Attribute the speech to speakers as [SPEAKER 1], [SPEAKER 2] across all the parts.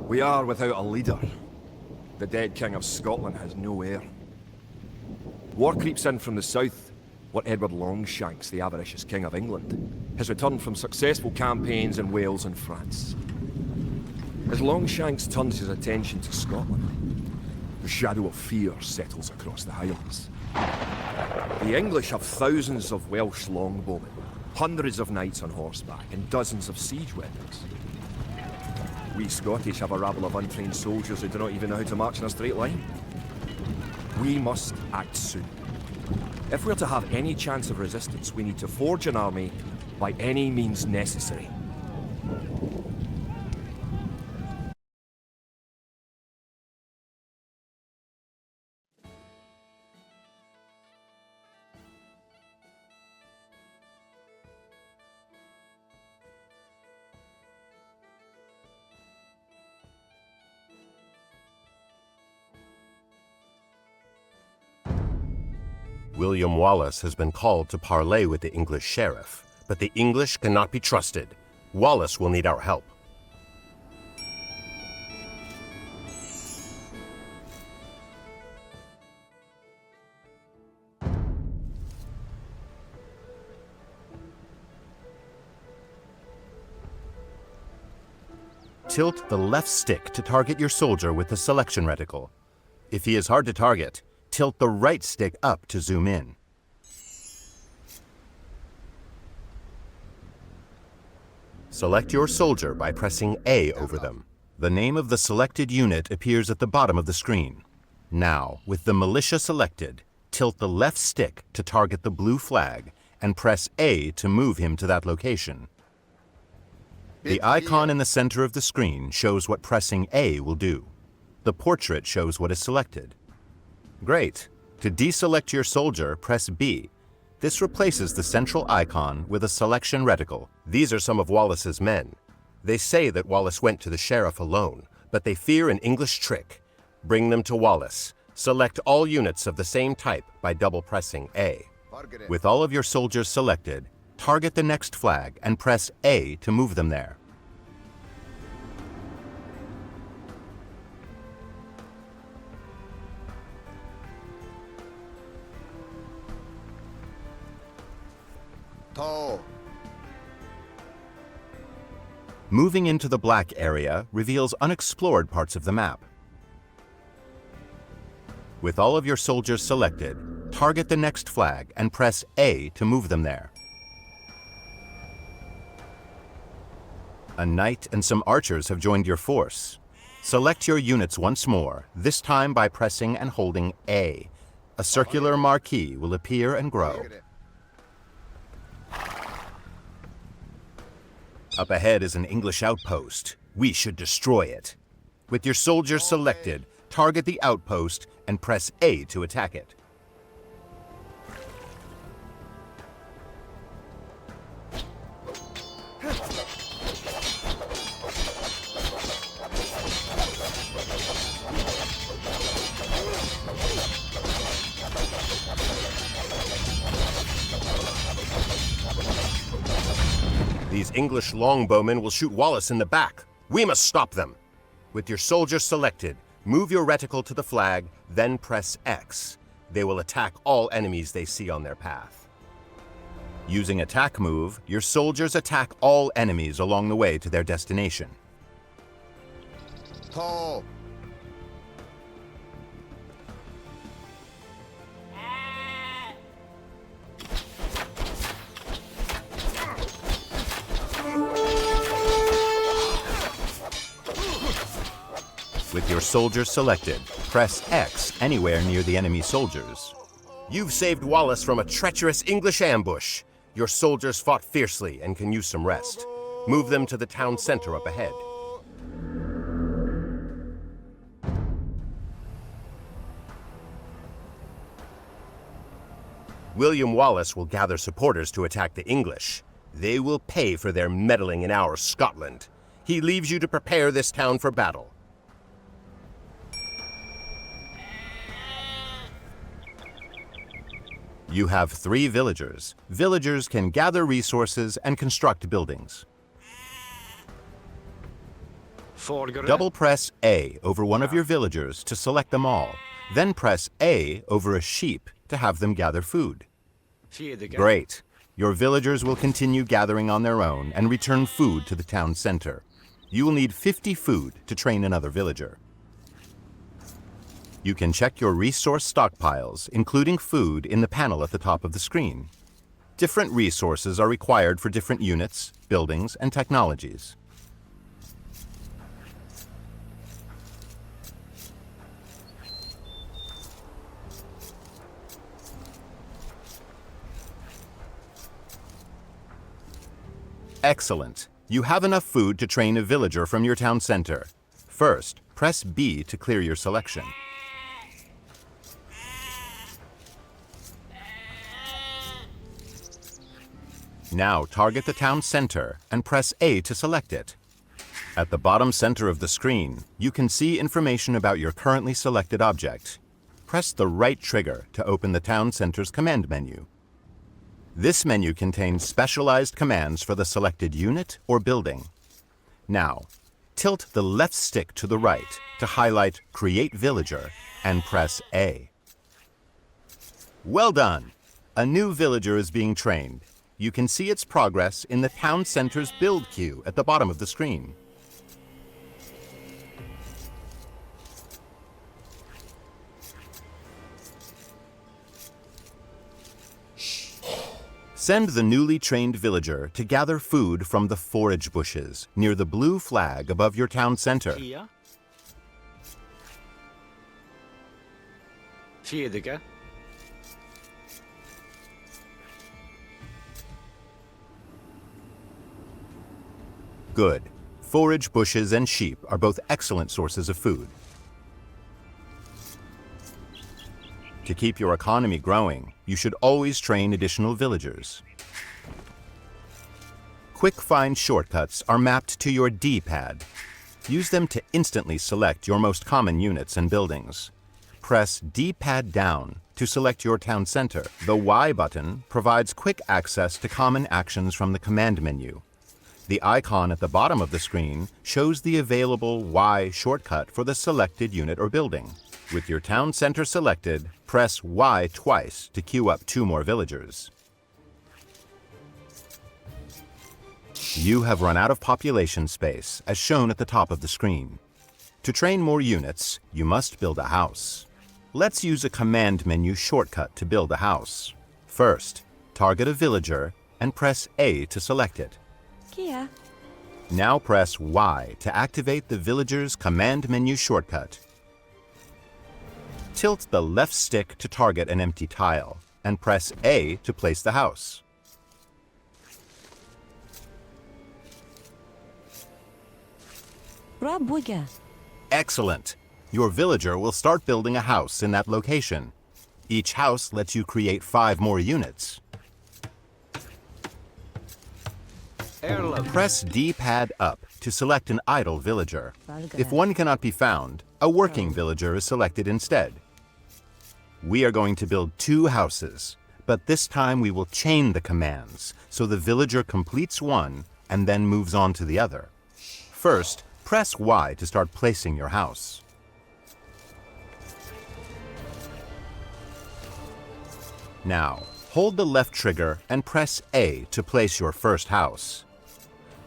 [SPEAKER 1] We are without a leader. The dead King of Scotland has no heir. War creeps in from the south, where Edward Longshanks, the avaricious King of England, has returned from successful campaigns in Wales and France. As Longshanks turns his attention to Scotland, the shadow of fear settles across the Highlands. The English have thousands of Welsh longbowmen, hundreds of knights on horseback, and dozens of siege weapons. We Scottish have a rabble of untrained soldiers who do not even know how to march in a straight line. We must act soon. If we're to have any chance of resistance, we need to forge an army by any means necessary.
[SPEAKER 2] William Wallace has been called to parley with the English sheriff, but the English cannot be trusted. Wallace will need our help. Tilt the left stick to target your soldier with the selection reticle. If he is hard to target, tilt the right stick up to zoom in. Select your soldier by pressing A over them. The name of the selected unit appears at the bottom of the screen. Now, with the militia selected, tilt the left stick to target the blue flag and press A to move him to that location. The icon in the center of the screen shows what pressing A will do. The portrait shows what is selected. Great. To deselect your soldier, press B. This replaces the central icon with a selection reticle. These are some of Wallace's men. They say that Wallace went to the sheriff alone, but they fear an English trick. Bring them to Wallace. Select all units of the same type by double pressing A. With all of your soldiers selected, target the next flag and press A to move them there. Moving into the black area reveals unexplored parts of the map. With all of your soldiers selected, target the next flag and press A to move them there. A knight and some archers have joined your force. Select your units once more, this time by pressing and holding A. A circular marquee will appear and grow. Up ahead is an English outpost. We should destroy it. With your soldiers selected, target the outpost and press A to attack it. These English longbowmen will shoot Wallace in the back. We must stop them. With your soldiers selected, move your reticle to the flag, then press X. They will attack all enemies they see on their path. Using attack move, your soldiers attack all enemies along the way to their destination.
[SPEAKER 3] Tall.
[SPEAKER 2] With your soldiers selected, press X anywhere near the enemy soldiers. You've saved Wallace from a treacherous English ambush. Your soldiers fought fiercely and can use some rest. Move them to the town center up ahead. William Wallace will gather supporters to attack the English. They will pay for their meddling in our Scotland. He leaves you to prepare this town for battle. You have 3 villagers. Villagers can gather resources and construct buildings.
[SPEAKER 3] Forgere.
[SPEAKER 2] Double press A over one of your villagers to select them all. Then press A over a sheep to have them gather food.
[SPEAKER 3] Fjedige.
[SPEAKER 2] Great. Your villagers will continue gathering on their own and return food to the town center. You will need 50 food to train another villager. You can check your resource stockpiles, including food, in the panel at the top of the screen. Different resources are required for different units, buildings, and technologies. Excellent. You have enough food to train a villager from your town center. First, press B to clear your selection. Now target the town center and press A to select it. At the bottom center of the screen, you can see information about your currently selected object. Press the right trigger to open the town center's command menu. This menu contains specialized commands for the selected unit or building. Now, tilt the left stick to the right to highlight Create Villager and press A. Well done! A new villager is being trained. You can see its progress in the town center's build queue at the bottom of the screen. Send the newly trained villager to gather food from the forage bushes near the blue flag above your town center.
[SPEAKER 3] Kia. Fjedige.
[SPEAKER 2] Good. Forage bushes and sheep are both excellent sources of food. To keep your economy growing, you should always train additional villagers. Quick find shortcuts are mapped to your D-pad. Use them to instantly select your most common units and buildings. Press D-pad down to select your town center. The Y button provides quick access to common actions from the command menu. The icon at the bottom of the screen shows the available Y shortcut for the selected unit or building. With your town center selected, press Y twice to queue up 2 more villagers. You have run out of population space, as shown at the top of the screen. To train more units, you must build a house. Let's use a command menu shortcut to build a house. First, target a villager and press A to select it.
[SPEAKER 4] Kia.
[SPEAKER 2] Now press Y to activate the villager's command menu shortcut. Tilt the left stick to target an empty tile, and press A to place the house.
[SPEAKER 4] Rabuga.
[SPEAKER 2] Excellent! Your villager will start building a house in that location. Each house lets you create 5 more units.
[SPEAKER 3] Erlend.
[SPEAKER 2] Press D-pad up to select an idle villager. If one cannot be found, a working villager is selected instead. We are going to build 2 houses, but this time we will chain the commands, so the villager completes one and then moves on to the other. First, press Y to start placing your house. Now, hold the left trigger and press A to place your first house.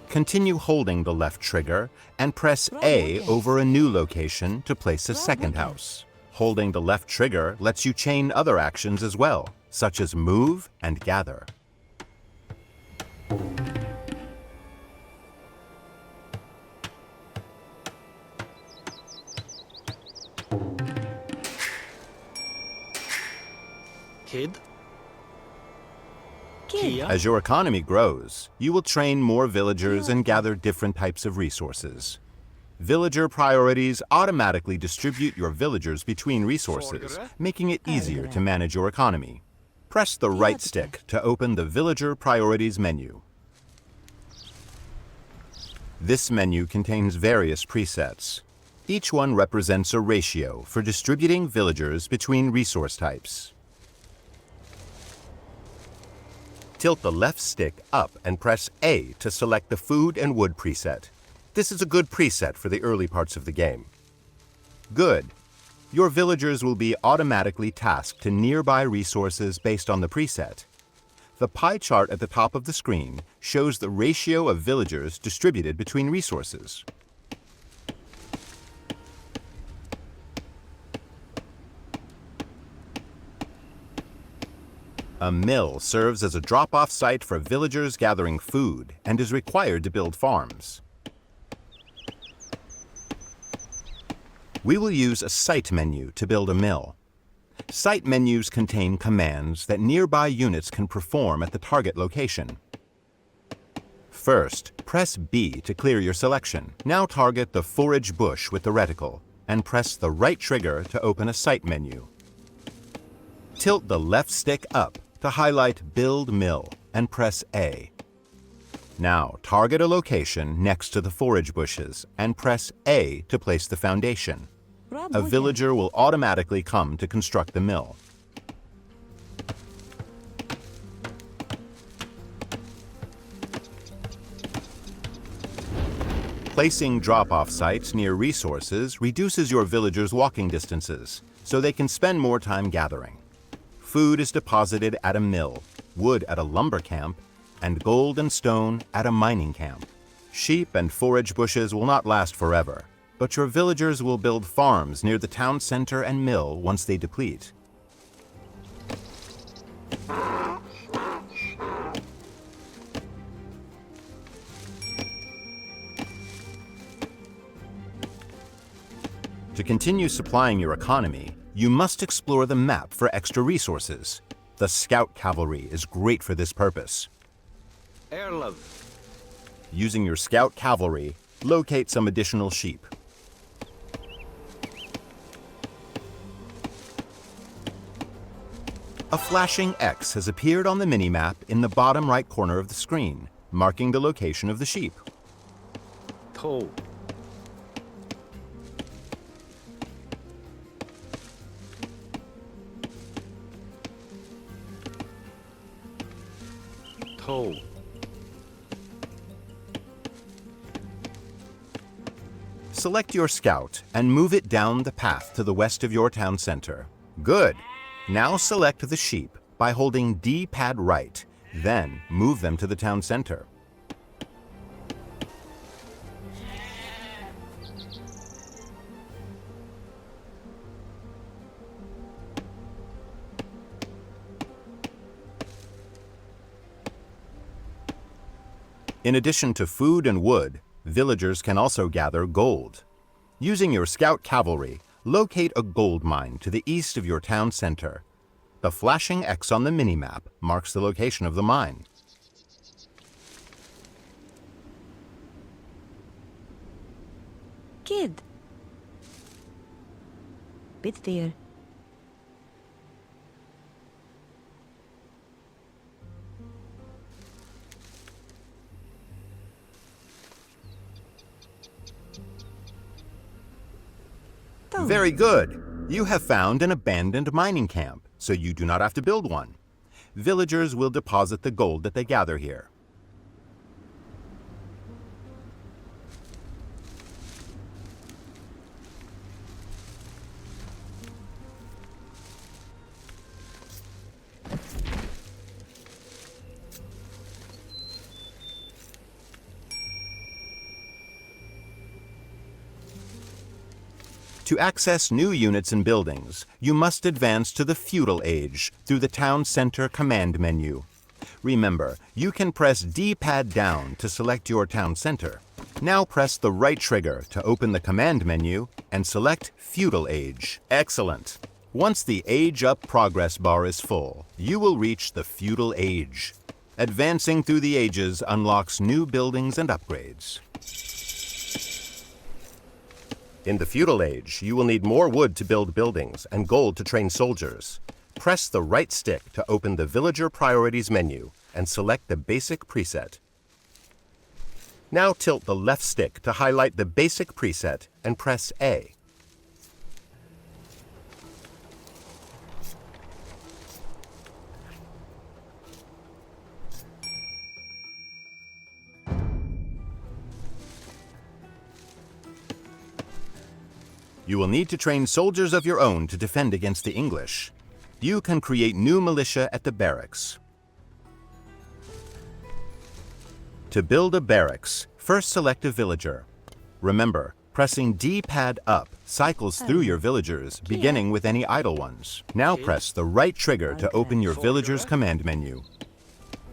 [SPEAKER 2] Continue holding the left trigger and press A over a new location to place a second house. Holding the left trigger lets you chain other actions as well, such as move and gather.
[SPEAKER 3] Kid.
[SPEAKER 4] Kid.
[SPEAKER 3] Kia.
[SPEAKER 2] As your economy grows, you will train more villagers and gather different types of resources. Villager priorities automatically distribute your villagers between resources, making it easier to manage your economy. Press the right stick to open the Villager Priorities menu. This menu contains various presets. Each one represents a ratio for distributing villagers between resource types. Tilt the left stick up and press A to select the Food and Wood preset. This is a good preset for the early parts of the game. Good. Your villagers will be automatically tasked to nearby resources based on the preset. The pie chart at the top of the screen shows the ratio of villagers distributed between resources. A mill serves as a drop-off site for villagers gathering food and is required to build farms. We will use a site menu to build a mill. Site menus contain commands that nearby units can perform at the target location. First, press B to clear your selection. Now target the forage bush with the reticle and press the right trigger to open a site menu. Tilt the left stick up to highlight Build Mill and press A. Now target a location next to the forage bushes and press A to place the foundation. A villager will automatically come to construct the mill. Placing drop-off sites near resources reduces your villagers' walking distances, so they can spend more time gathering. Food is deposited at a mill, wood at a lumber camp, and gold and stone at a mining camp. Sheep and forage bushes will not last forever, but your villagers will build farms near the town center and mill once they deplete. To continue supplying your economy, you must explore the map for extra resources. The scout cavalry is great for this purpose.
[SPEAKER 3] Erlov.
[SPEAKER 2] Using your scout cavalry, locate some additional sheep. A flashing X has appeared on the minimap in the bottom right corner of the screen, marking the location of the sheep.
[SPEAKER 3] Toe. Toe.
[SPEAKER 2] Select your scout and move it down the path to the west of your town center. Good. Now select the sheep by holding D-pad right, then move them to the town center. In addition to food and wood, villagers can also gather gold. Using your scout cavalry, locate a gold mine to the east of your town center. The flashing X on the minimap marks the location of the mine.
[SPEAKER 4] Kid. Bitsteer.
[SPEAKER 2] Very good. You have found an abandoned mining camp, so you do not have to build one. Villagers will deposit the gold that they gather here. To access new units and buildings, you must advance to the Feudal Age through the Town Center command menu. Remember, you can press D-pad down to select your town center. Now press the right trigger to open the command menu and select Feudal Age. Excellent. Once the Age Up progress bar is full, you will reach the Feudal Age. Advancing through the ages unlocks new buildings and upgrades. In the Feudal Age, you will need more wood to build buildings and gold to train soldiers. Press the right stick to open the Villager Priorities menu and select the basic preset. Now tilt the left stick to highlight the basic preset and press A. You will need to train soldiers of your own to defend against the English. You can create new militia at the barracks. To build a barracks, first select a villager. Remember, pressing D-pad up cycles through your villagers, beginning with any idle ones. Now press the right trigger to open your villager's command menu.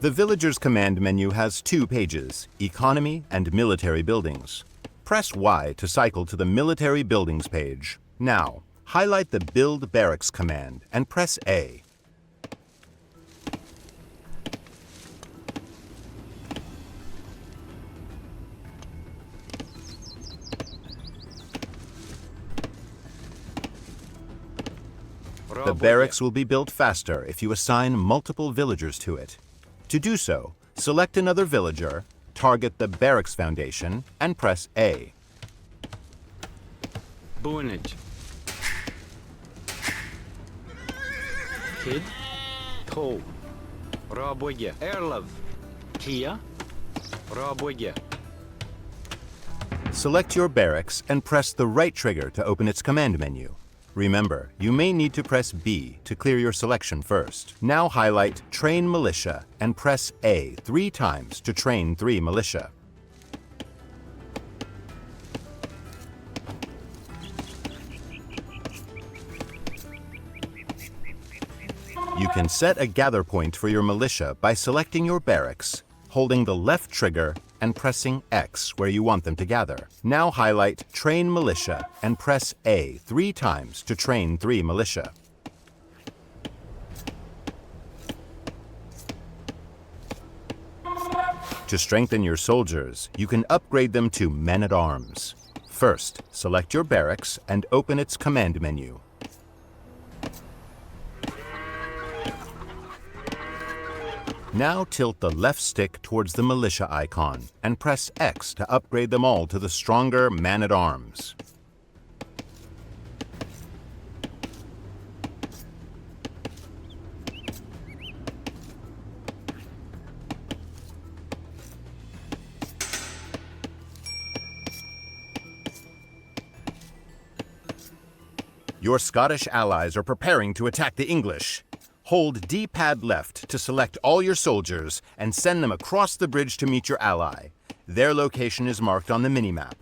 [SPEAKER 2] The villager's command menu has two pages, economy and military buildings. Press Y to cycle to the military buildings page. Now, highlight the Build Barracks command and press A. The barracks will be built faster if you assign multiple villagers to it. To do so, select another villager, target the barracks foundation, and press A.
[SPEAKER 3] Buinage. Kid. Toe. Raboye. Erlov. Kia. Raboye.
[SPEAKER 2] Select your barracks and press the right trigger to open its command menu. Remember, you may need to press B to clear your selection first. Now highlight Train Militia and press A 3 times to train 3 militia. You can set a gather point for your militia by selecting your barracks, holding the left trigger and pressing X where you want them to gather. Now highlight Train Militia and press A 3 times to train 3 militia. To strengthen your soldiers, you can upgrade them to Men-at-Arms. First, select your barracks and open its command menu. Now tilt the left stick towards the militia icon and press X to upgrade them all to the stronger Man-at-Arms. Your Scottish allies are preparing to attack the English. Hold D-pad left to select all your soldiers and send them across the bridge to meet your ally. Their location is marked on the minimap.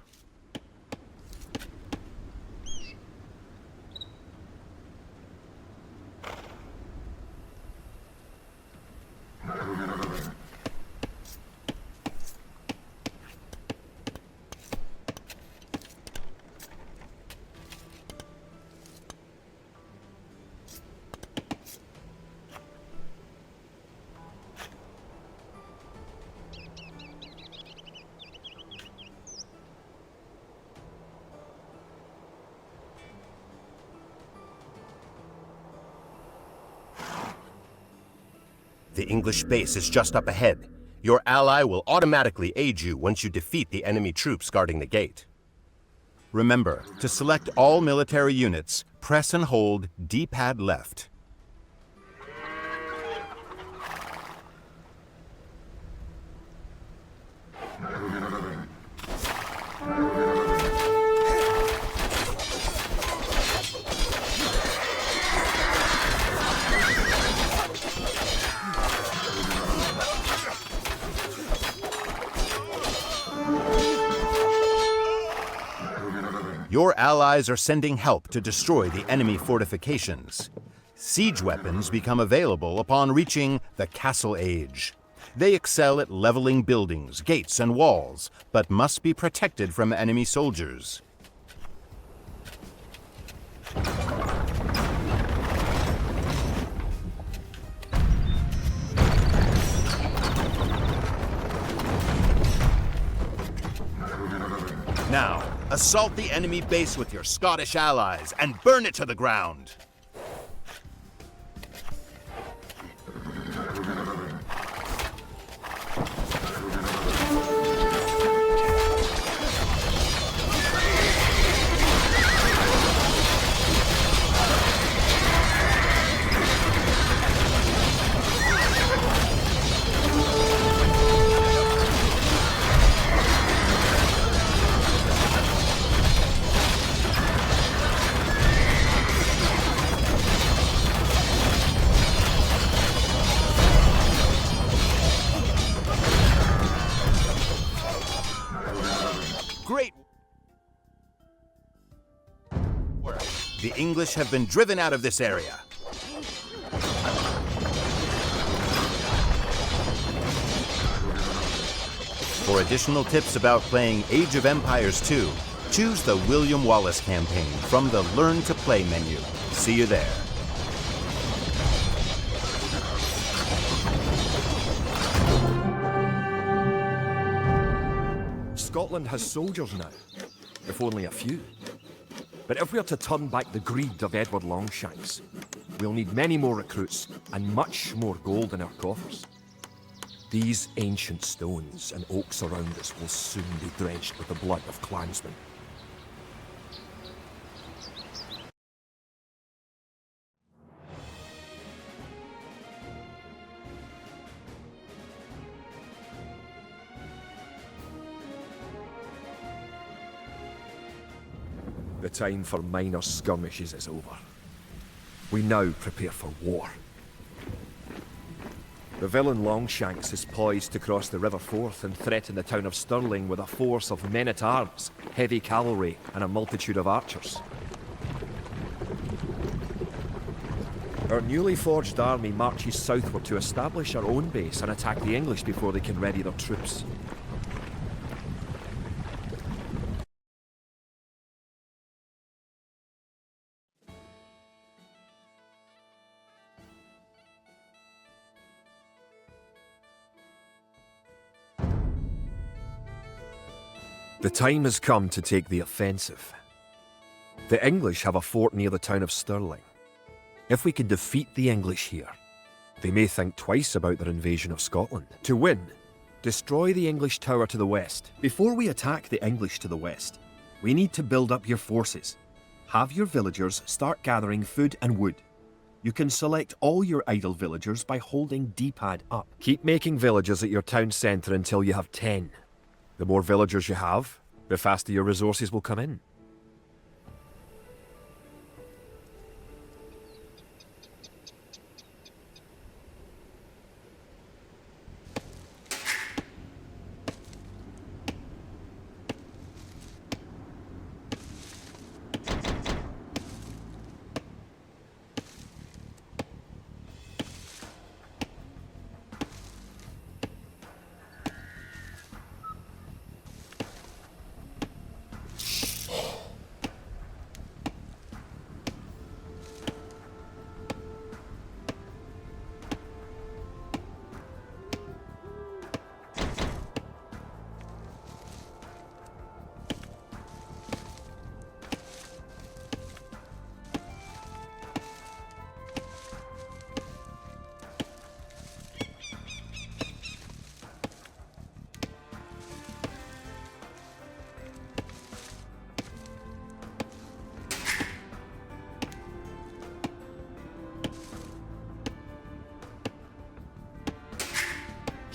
[SPEAKER 2] The English base is just up ahead. Your ally will automatically aid you once you defeat the enemy troops guarding the gate. Remember, to select all military units, press and hold D-pad left. Your allies are sending help to destroy the enemy fortifications. Siege weapons become available upon reaching the Castle Age. They excel at leveling buildings, gates, and walls, but must be protected from enemy soldiers. Now, assault the enemy base with your Scottish allies and burn it to the ground. The English have been driven out of this area. For additional tips about playing Age of Empires 2, choose the William Wallace campaign from the Learn to Play menu. See you there.
[SPEAKER 1] Scotland has soldiers now, if only a few. But if we are to turn back the greed of Edward Longshanks, we'll need many more recruits and much more gold in our coffers. These ancient stones and oaks around us will soon be drenched with the blood of clansmen. The time for minor skirmishes is over. We now prepare for war. The villain Longshanks is poised to cross the River Forth and threaten the town of Stirling with a force of men-at-arms, heavy cavalry, and a multitude of archers. Our newly forged army marches southward to establish our own base and attack the English before they can ready their troops. The time has come to take the offensive. The English have a fort near the town of Stirling. If we can defeat the English here, they may think twice about their invasion of Scotland. To win, destroy the English tower to the west. Before we attack the English to the west, we need to build up your forces. Have your villagers start gathering food and wood. You can select all your idle villagers by holding D-pad up. Keep making villages at your town centre until you have 10. The more villagers you have, the faster your resources will come in.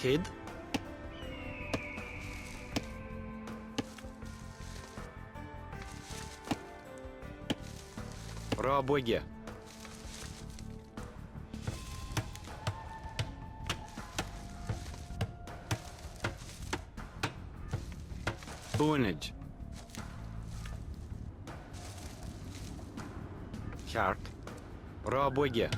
[SPEAKER 3] Kid? Рабоге. Bunage. Shark. Рабоге.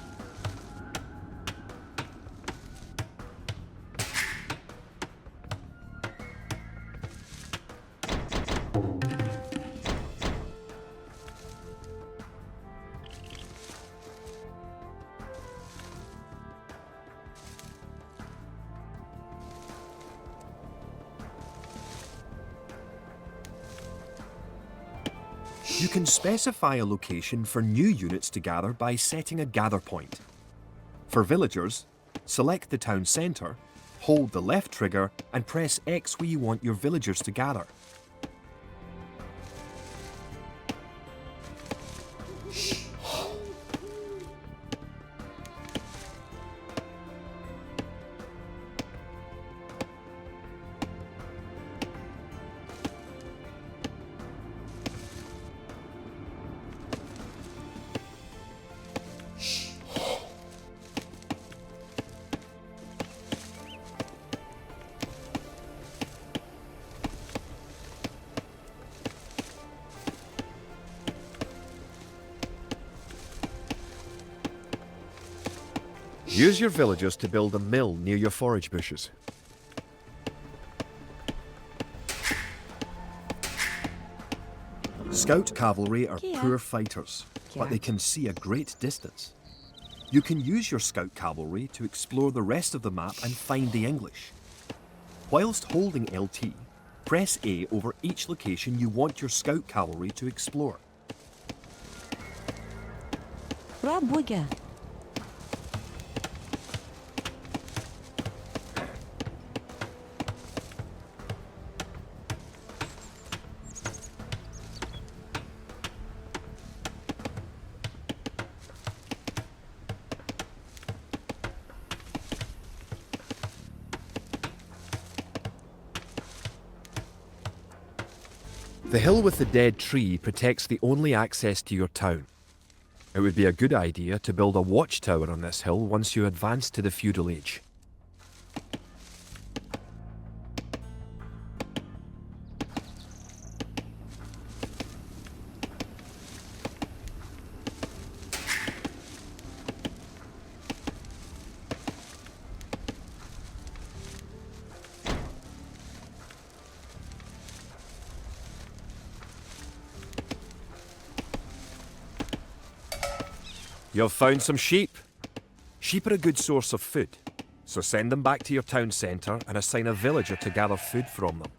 [SPEAKER 1] You can specify a location for new units to gather by setting a gather point. For villagers, select the town centre, hold the left trigger and press X where you want your villagers to gather. Use your villagers to build a mill near your forage bushes.
[SPEAKER 4] Scout cavalry are
[SPEAKER 5] Kia.
[SPEAKER 4] poor fighters,
[SPEAKER 5] Kia.
[SPEAKER 4] but they can see a great distance. You can use your scout cavalry to explore the rest of the map and find the English. Whilst holding LT, press A over each location you want your scout cavalry to explore.
[SPEAKER 5] Rabwiga.
[SPEAKER 1] The hill with the dead tree protects the only access to your town. It would be a good idea to build a watchtower on this hill once you advance to the feudal age. You've found some sheep. Sheep are a good source of food, so send them back to your town centre and assign a villager to gather food from them.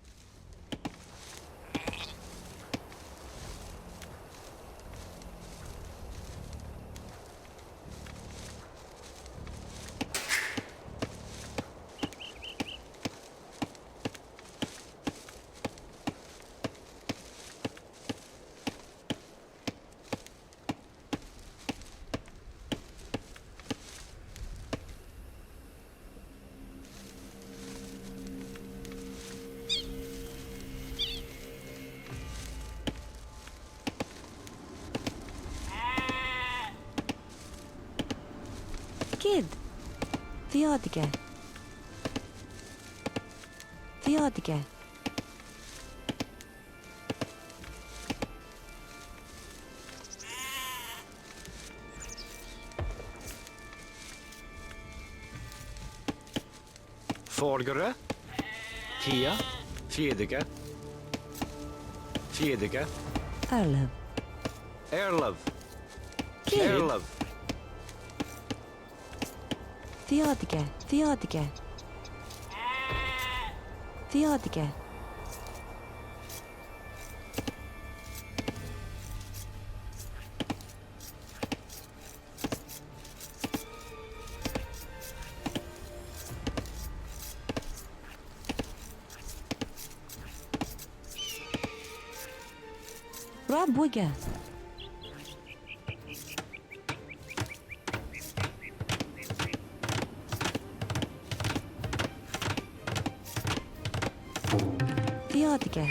[SPEAKER 5] Kid. Theodiga. Theodiga.
[SPEAKER 3] Forgere. Kia. Fjedige. Fjedige.
[SPEAKER 5] Erlev.
[SPEAKER 3] Erlov.
[SPEAKER 5] Kid.
[SPEAKER 3] Erlov.
[SPEAKER 5] Theodiga. Theodiga. Theodiga. Rabwiga. Theodiga.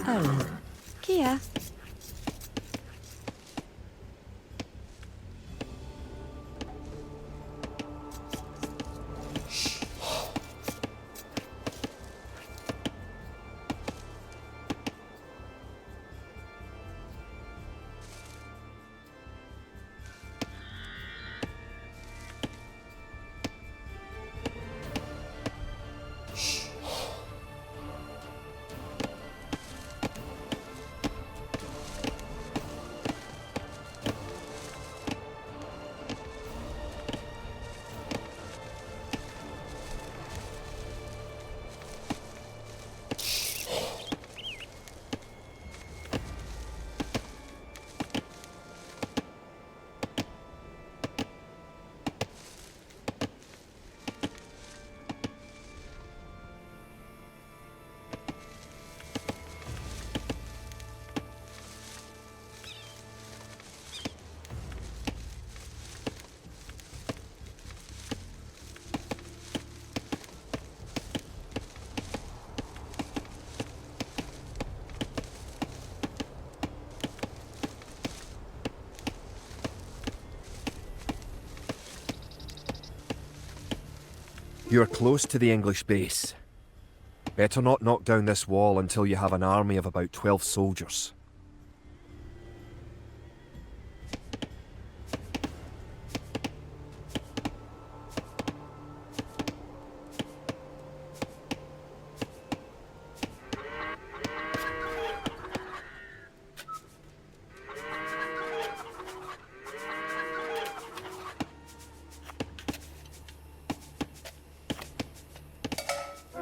[SPEAKER 5] Erlev. Kia.
[SPEAKER 1] You're close to the English base. Better not knock down this wall until you have an army of about 12 soldiers.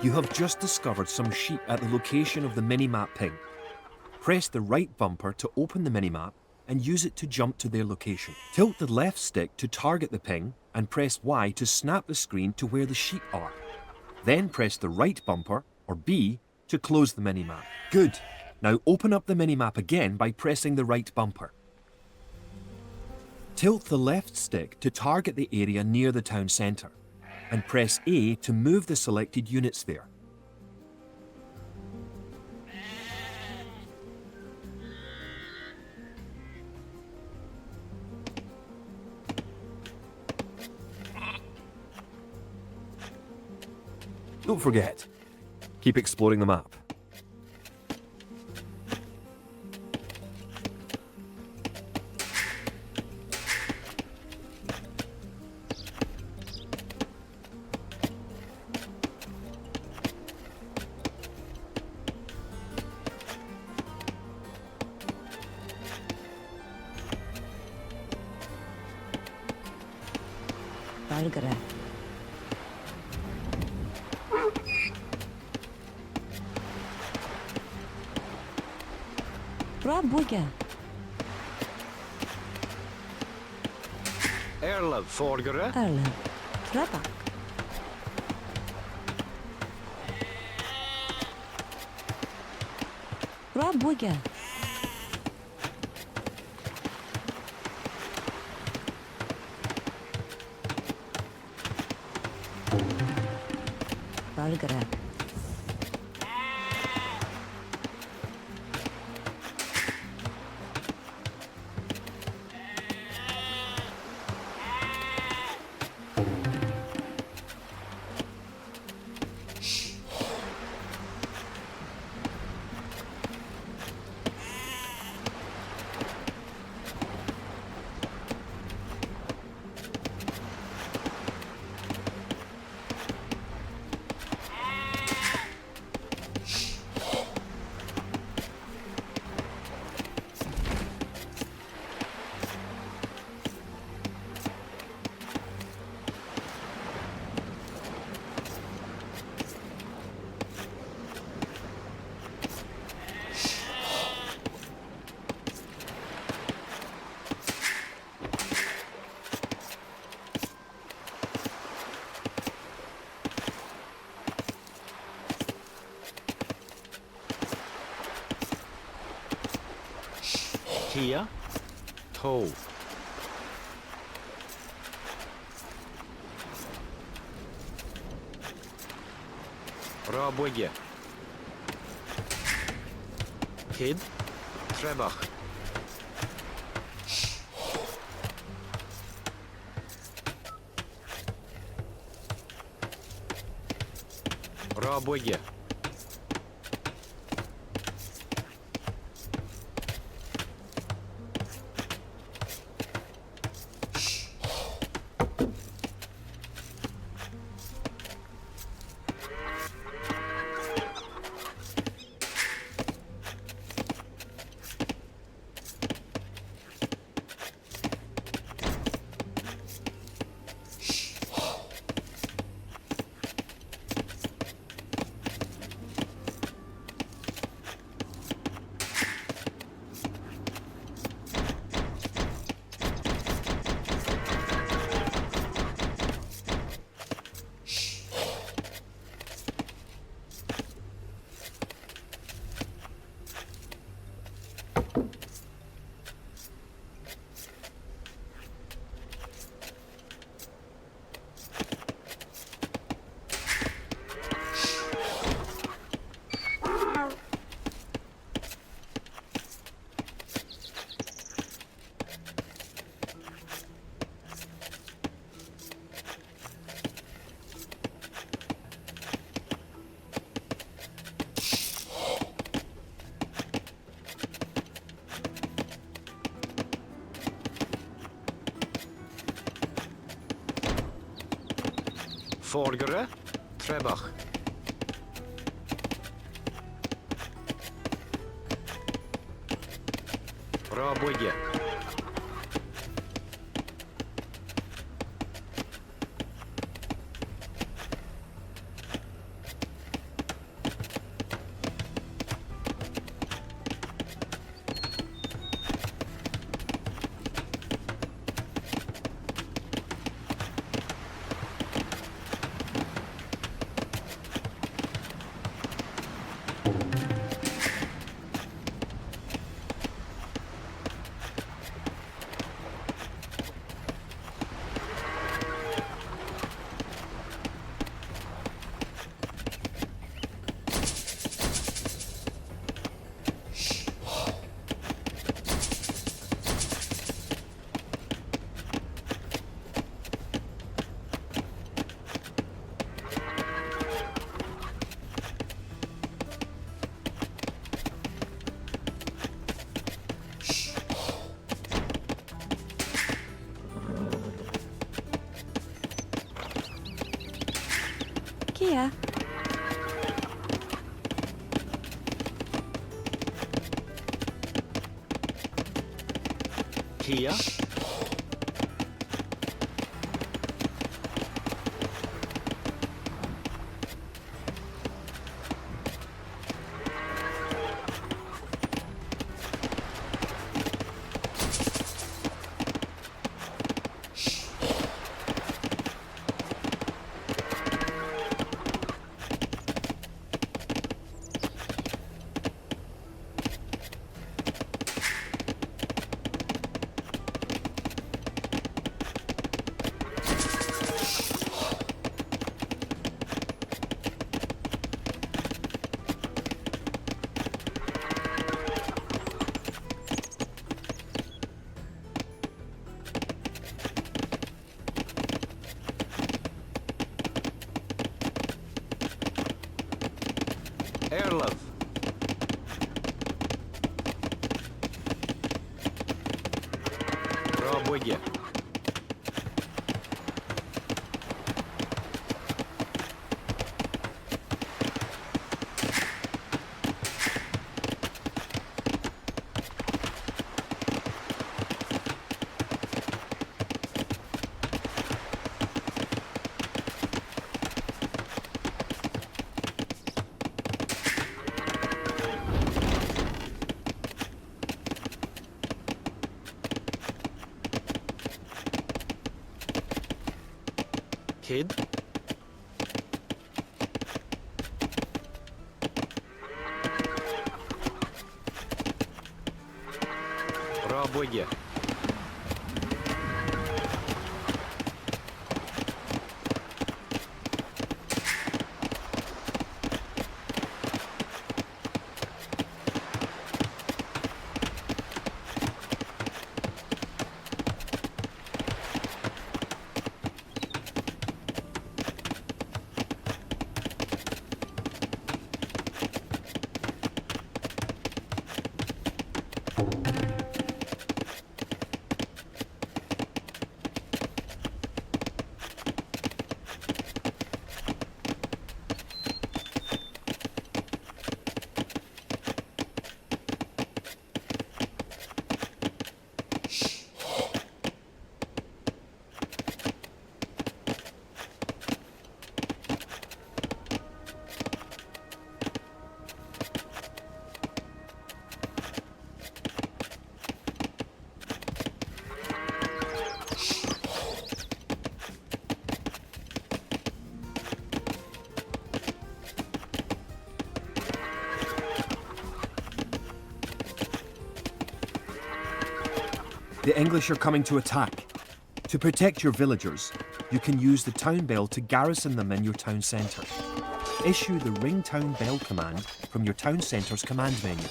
[SPEAKER 4] You have just discovered some sheep at the location of the minimap ping. Press the right bumper to open the minimap and use it to jump to their location. Tilt the left stick to target the ping and press Y to snap the screen to where the sheep are. Then press the right bumper, or B, to close the minimap. Good. Now open up the minimap again by pressing the right bumper. Tilt the left stick to target the area near the town centre, and press A to move the selected units there.
[SPEAKER 1] Don't forget, keep exploring the map.
[SPEAKER 5] Valgara. Rabuga.
[SPEAKER 3] Erlov, Forgere.
[SPEAKER 5] Erlen. Rabak. Rabuga. Valgara.
[SPEAKER 3] Kia. To. Rabuge. Kid. Trebach. Rabuge. Vordere. Trebach. Raboye.
[SPEAKER 5] Kia.
[SPEAKER 3] Kia. Erlov. Raboye. Kid. Raboye.
[SPEAKER 4] The English are coming to attack. To protect your villagers, you can use the town bell to garrison them in your town centre. Issue the Ring Town Bell command from your town centre's command menu.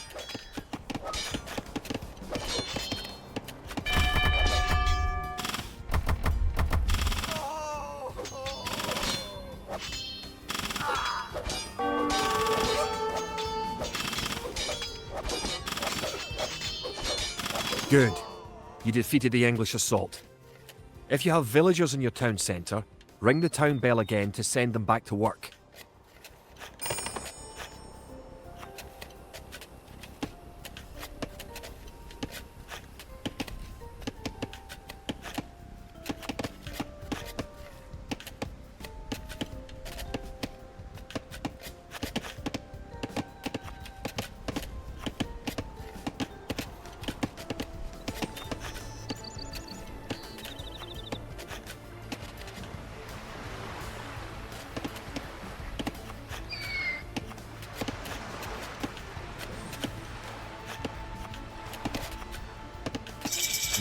[SPEAKER 1] Good. You defeated the English assault. If you have villagers in your town centre, Ring the town bell again to send them back to work.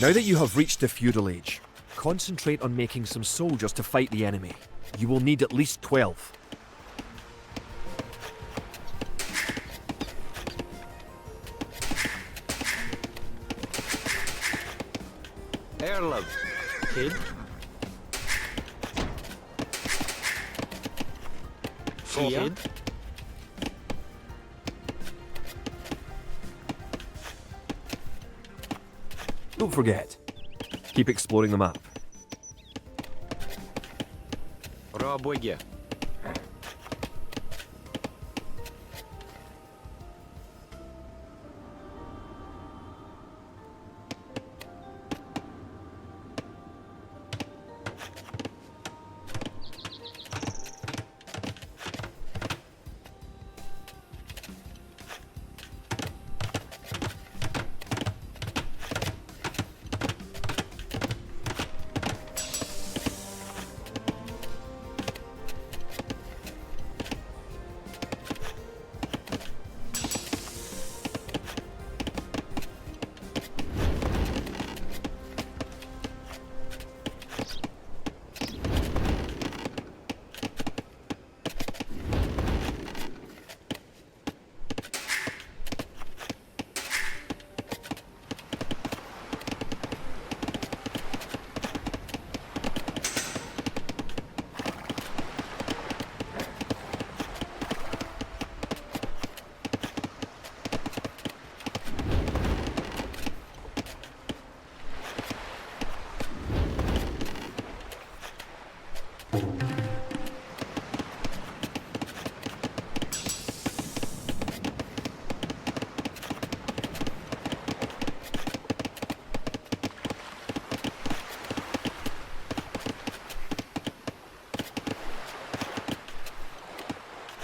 [SPEAKER 1] Now that you have reached the feudal age, concentrate on making some soldiers to fight the enemy. You will need at least 12.
[SPEAKER 3] Erlov. Kid. Kia.
[SPEAKER 1] Don't forget, keep exploring the map.
[SPEAKER 3] Рабоє.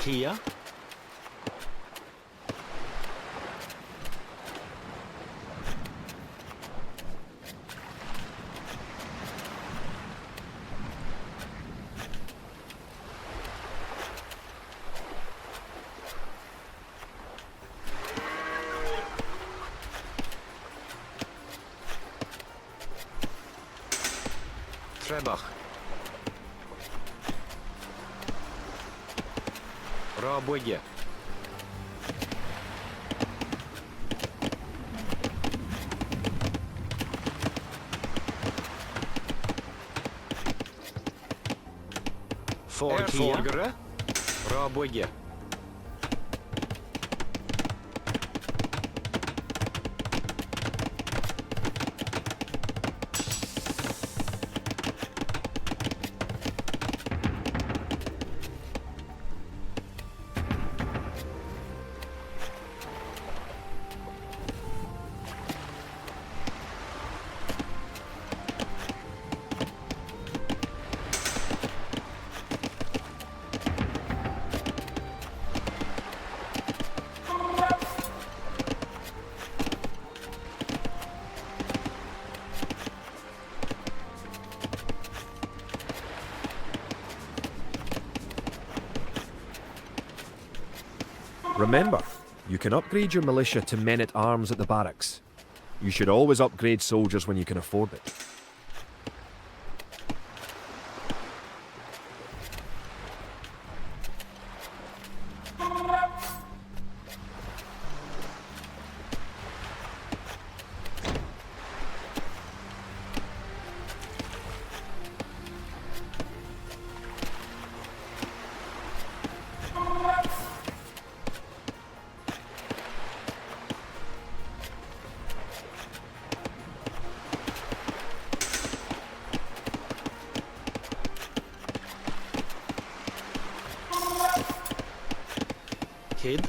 [SPEAKER 3] Kia. Trebach. Рабоє. Forgere. Рабоє.
[SPEAKER 1] Remember, you can upgrade your militia to men-at-arms at the barracks. You should always upgrade soldiers when you can afford it.
[SPEAKER 3] Kid.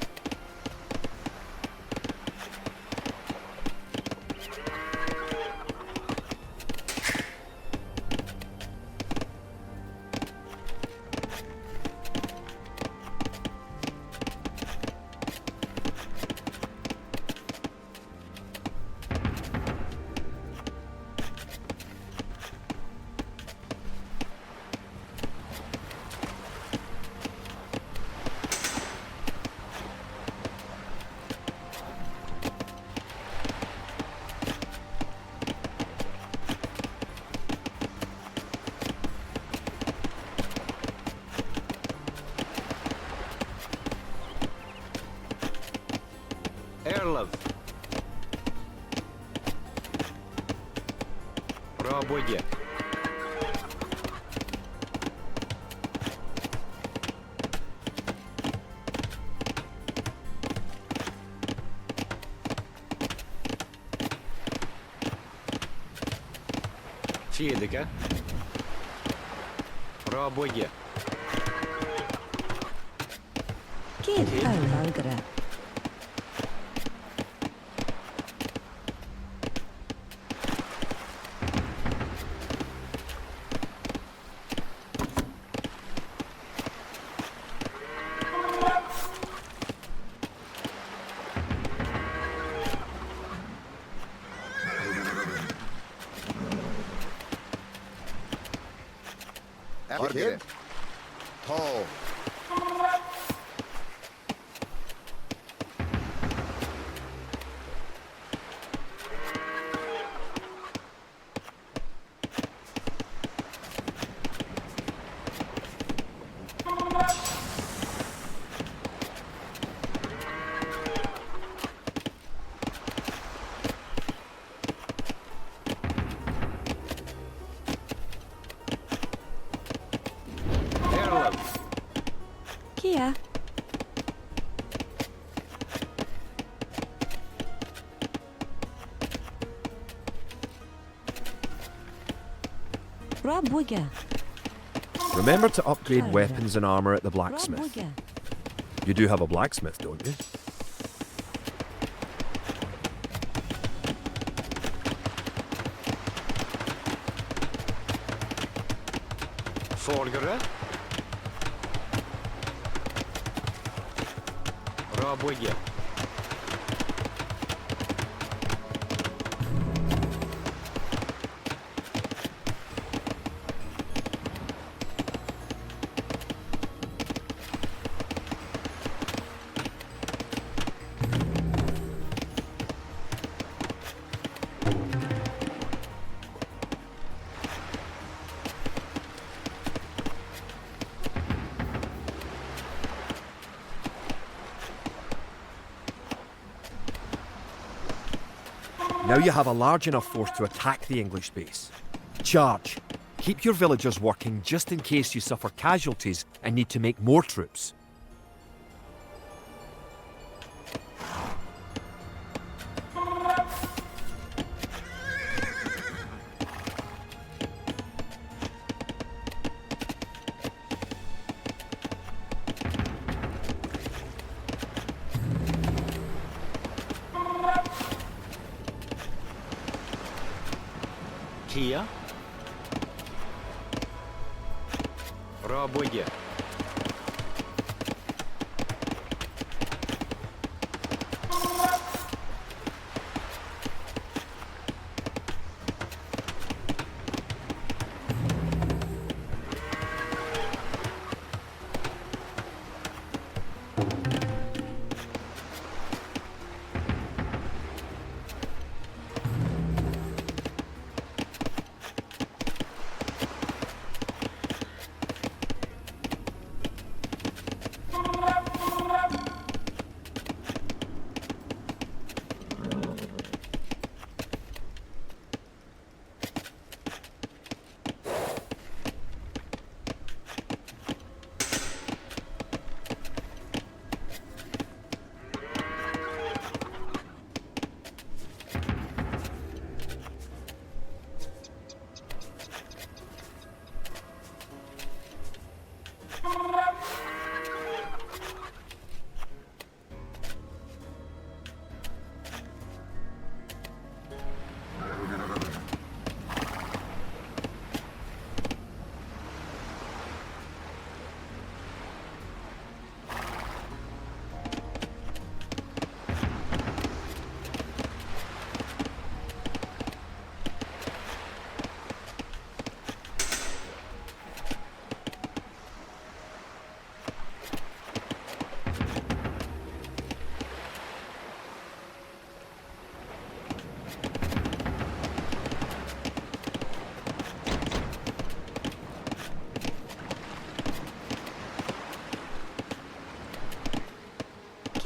[SPEAKER 3] Erlov. Работе. Федека. Работе.
[SPEAKER 5] Kid Algra.
[SPEAKER 6] Kid. Tall.
[SPEAKER 3] Erlov.
[SPEAKER 5] Kia. Rabwiga.
[SPEAKER 4] Remember to upgrade
[SPEAKER 5] Alright.
[SPEAKER 4] weapons and armour at the blacksmith.
[SPEAKER 5] Rabwiga.
[SPEAKER 4] You do have a blacksmith, don't you?
[SPEAKER 3] Folgere. Работе.
[SPEAKER 4] Now you have a large enough force to attack the English base. Charge. Keep your villagers working just in case you suffer casualties and need to make more troops.
[SPEAKER 3] Kia. Работе.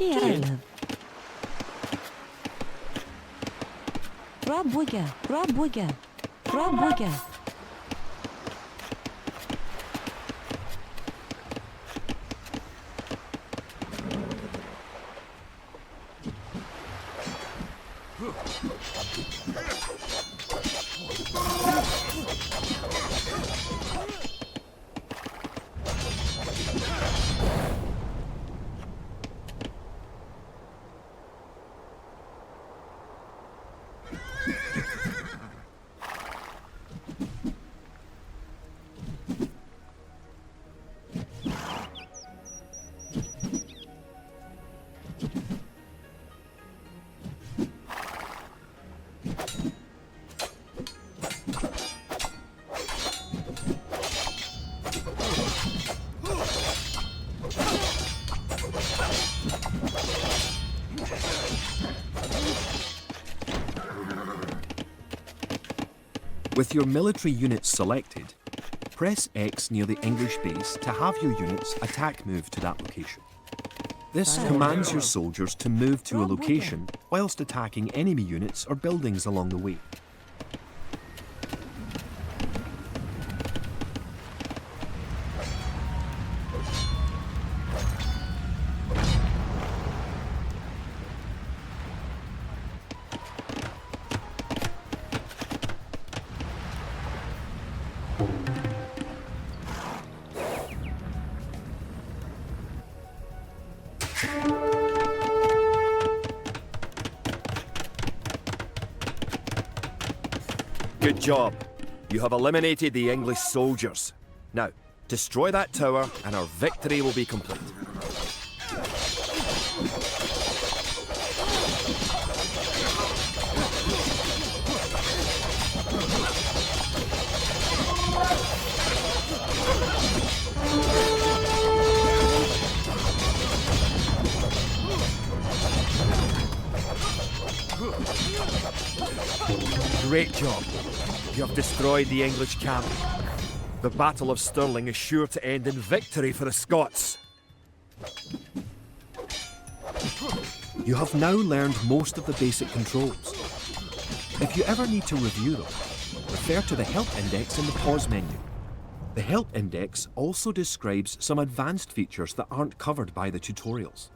[SPEAKER 5] Kielov. Rabuga, Rabuga, Rabuga.
[SPEAKER 4] With your military units selected, press X near the English base to have your units attack move to that location. This commands your soldiers to move to a location whilst attacking enemy units or buildings along the way.
[SPEAKER 1] Good job. You have eliminated the English soldiers. Now, destroy that tower and our victory will be complete. Great job. You have destroyed the English camp. The Battle of Stirling is sure to end in victory for the Scots.
[SPEAKER 4] You have now learned most of the basic controls. If you ever need to review them, refer to the Help Index in the pause menu. The Help Index also describes some advanced features that aren't covered by the tutorials.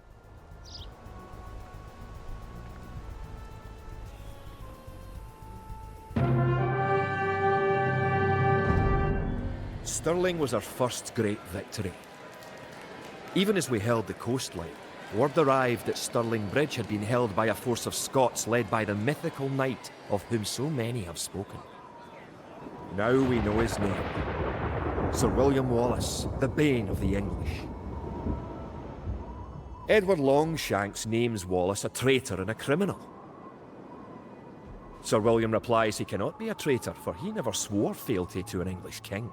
[SPEAKER 1] Stirling was our first great victory. Even as we held the coastline, word arrived that Stirling Bridge had been held by a force of Scots led by the mythical knight of whom so many have spoken. Now we know his name. Sir William Wallace, the bane of the English. Edward Longshanks names Wallace a traitor and a criminal. Sir William replies he cannot be a traitor, for he never swore fealty to an English king.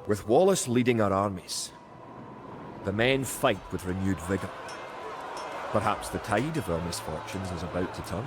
[SPEAKER 1] With Wallace leading our armies, the men fight with renewed vigour. Perhaps the tide of our misfortunes is about to turn.